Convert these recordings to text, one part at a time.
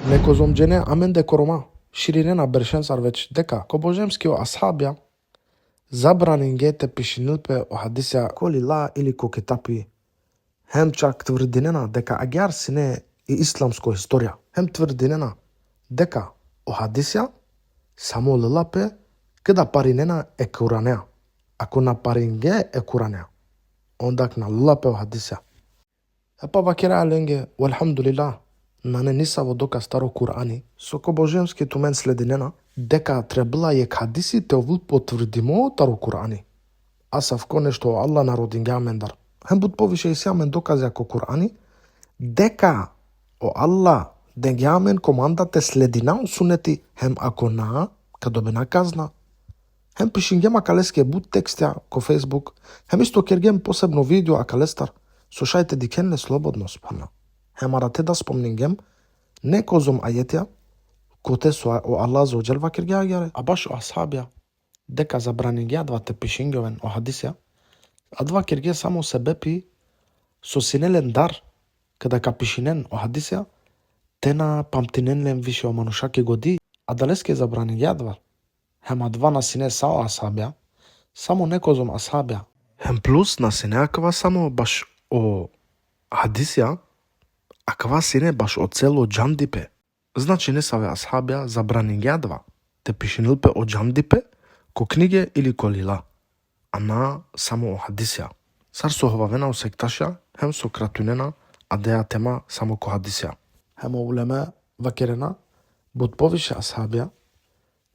Некозом джене амен де корома, ширинена бершен сарвеч дека кобожемскио асхабја забранингете пишинилпе о хадисја коли ла или ко кетапи. Хем чак тврдинена дека агјар сине и исламско историја. Хем тврдинена дека о хадисја само лилапе када паринена е куранеа. Ако на паринге е куранеа, ондак на лилапе о хадисја. Епа вакера ленге, walhamdulillah, нане ниса во дока старо Курани, со кобожемски тумен слединена, дека требла ек хадиси те овул потврдимо таро Курани. Асавко нешто Аллах народинге амендар. Хем буд повише и сјамен докази ако Курани, дека о Аллах денгјамен командате следина сунети, хем ако на, кадобена казна. Хем пишингема калеске буд текстја ко Facebook, хем исто кергем посебно видео акалестар, слушајте дикенле слободно спана. Хем арате да спомнингем, не козом ајетја, коте со о Аллах за оджелва кергјагјаре, а баш о асхабја, дека забранингјадвате пишингјовен о хадисја, а два кергје само себепи со синелен дар, када ка пишинен о хадисја, тена памтиненлен више о манушаки годи, а далеске забранингјадва. Хем адва на сине сао асхабја, само некозом асхабја. Хем плюс на сине аква само баш о хадисја, аква сине баш о цело џандипе. Значи не саве асхабја забранингјадва, те пишинилпе о џандипе, ко книге или ко лила, а на само о хадисја. Сар со ховавена о секташа, хем со кратунена, а деја тема само ко хадисја. Хем о улеме вакерена, буд повише асхабја,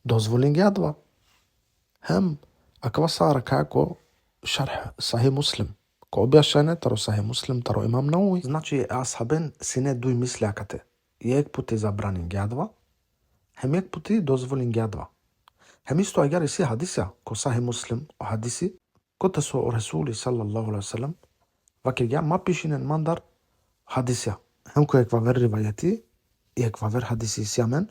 дозволингјадва. Хем, аква са ракајко шарх Сахи Муслим, ко објашајне таро Сахи Муслим, таро имам науи. Значи, асхабен сине дуј мислиакате. Јек пути забранингјадва, хем јек пути дозволингјадва. Хем исто агјари си хадисја, ко Сахи Муслим, о хадиси, коте со о Ресули, саллаллаху алейхи ва салем, вакирѓа ма пишинен мандар хадисја. Хем ко еквавер ривајети, и еквавер хадиси сјамен,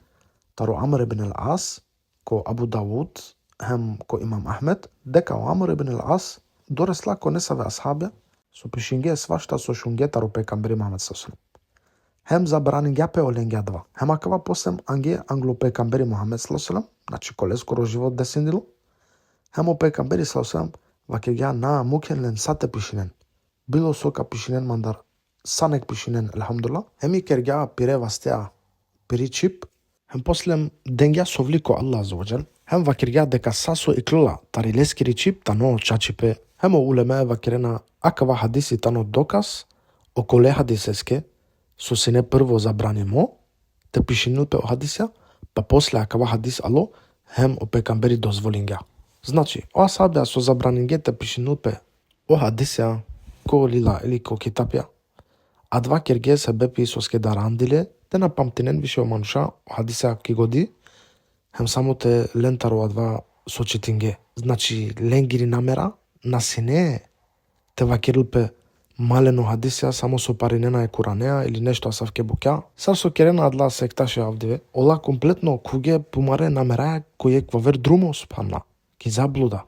таро Амр ибн ал-Ас, ко Абу Давуд, хем ко Имам Ахмед, дека о Амр ибн ал-Ас доресла ко несаве асхабја, со пишинге свашта со шунге таро пекамбери Мухамед саллаллаху. Хем забранингјапе о ленгјадва. Хем акава посем анге англо пекамбери Мухамед саллаллаху, значи коле скоро живот десиндило. Хем о пекамбери саллаллаху, вакирѓа на мукенлен сате пишинен. Било сока пишинен мандар, санек пишинен, елхамдулла. Хем и кергја пире вастеа, пири чип. Хем послем денгја совли ко Аллах аззаваџел. Хем вакирѓа дека сасо иклила тари лескири чип тано чачипе. Хем о улеме вакирена акава хадиси тано доказ околе хадисеске, со сине прво забранимо, те пишинилпе о хадисја, па после акава хадис ало, хем о пекамбери дозволингја. Значи, о асхабја со забранинге те пишинилпе о хадисја, ко лила или ко китапја, а два кирге се бепи со скедарандиле, те на памтинен више о мануша о хадисја ки годи, хем само те лентаро адва со читинге. Значи, ленгири намера, на сине те вакирилпе малено хадисја само со паринена е куранеа или нешто асавке букја. Сар со керена адла секташе авдиве, ола комплетно куге пумаре намераја кој е квавер друмо субханла, ки заблуда.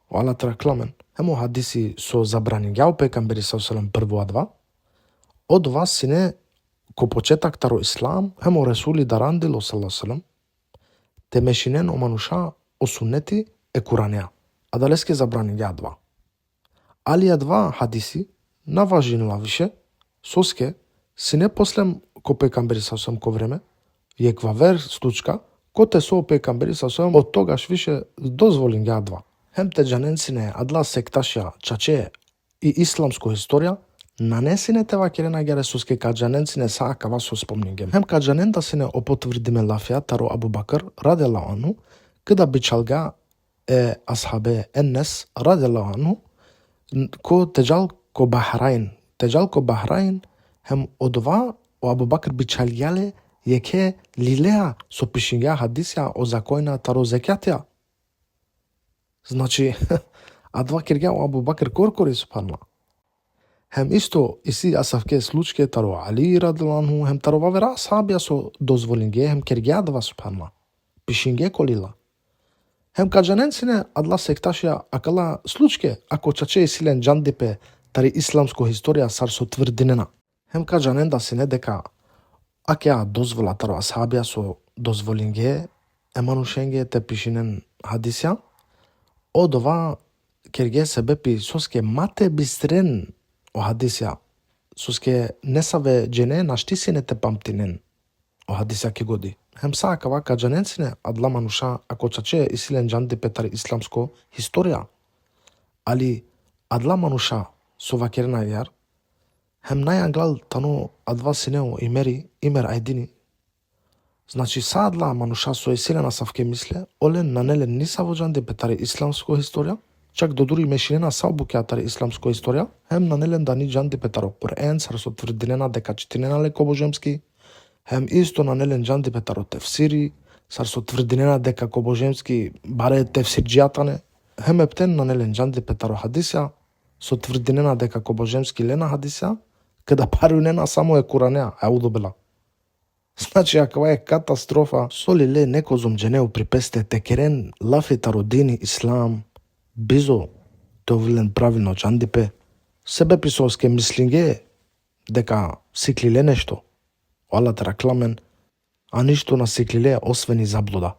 Оала тракламен. Хемо хадиси со забранингјао пекамбери саллаллаху прво адва, од вас сине ко почетак таро ислам, хемо Ресули дарандило саллаллаху, те мешинен о мануша о суннети е куранеа, а далеске забранингјадва. Али адва хадиси наважинила више, соске, сине послем ко пекамбери саллаллаху ко време, јеквавер случка, ко те со пекамбери саллаллаху од тогаш више дозволингјадва. Хем те џаненсине адла секташја, чаче и исламско историја, нанесине те вакерена гере соске ка џаненсине са акава со спомнингем. Хем ка џанен да сине опотврдиме лафија таро Абу Бакр, радијаллаху анху, када бичалга е асхабе еннес, радијаллаху анху, ко теџал ко Бахраин. Теџал ко Бахраин, хем одова о Абу Бакр бичалјале јеке лилеа со пишингја хадисја о закојна таро зекјатија. Значи, адва кирѓа о Абу Бакр коркори субханла. Хем исто иси асавке случке таро Али радијаллаху анху, хем таро вавера асхабја со дозволинге, хем кирѓадва субханла. Пишинге колила. Хем каџаненсине адла секташија акала случке, ако чаче и силен џандипе тари исламско историја сар со тврдинена. Хем каџанен да сине дека А ќе дозвола таро асхабија со дозволинге еманушенге те пишинен хадисја, одова керге себепи соске мате бистрен о хадисја, соске несаве джене наштисинете памтинен о хадисја ки годи. Хем сака вака джаненцине адла мануша ако чаче исилен джанди петар исламско историја. Али адла мануша со вакерна јар, хем најанглал тано адва синео имер айдини. Значи са адла мануша со исилена савке мисле, олен нанелен ниса во джанди петари исламско историја, чак до дури мешинена са обукјатари исламско историја, хем нанелен да ни джанди петаро Кур'ен сар со тврдинена дека читинена леко божемски, хем исто нанелен джанди петаро тефсири, сар со тврдинена дека ко божемски баре тефсирџијатане, хем ептен нанелен джанди петаро хадисја, со тврдинена дека ко божемски лена хадисја, када парунена само е Куранеа, удобела. Значи, ако е катастрофа, соли ле неко зомдженео припесте текерен лафитаро дини ислам, бизо товилен правилно джандипе, себе писовске мислинге дека сиклиле нешто, Аллат ракламен, а ништо на сиклиле освен и заблуда.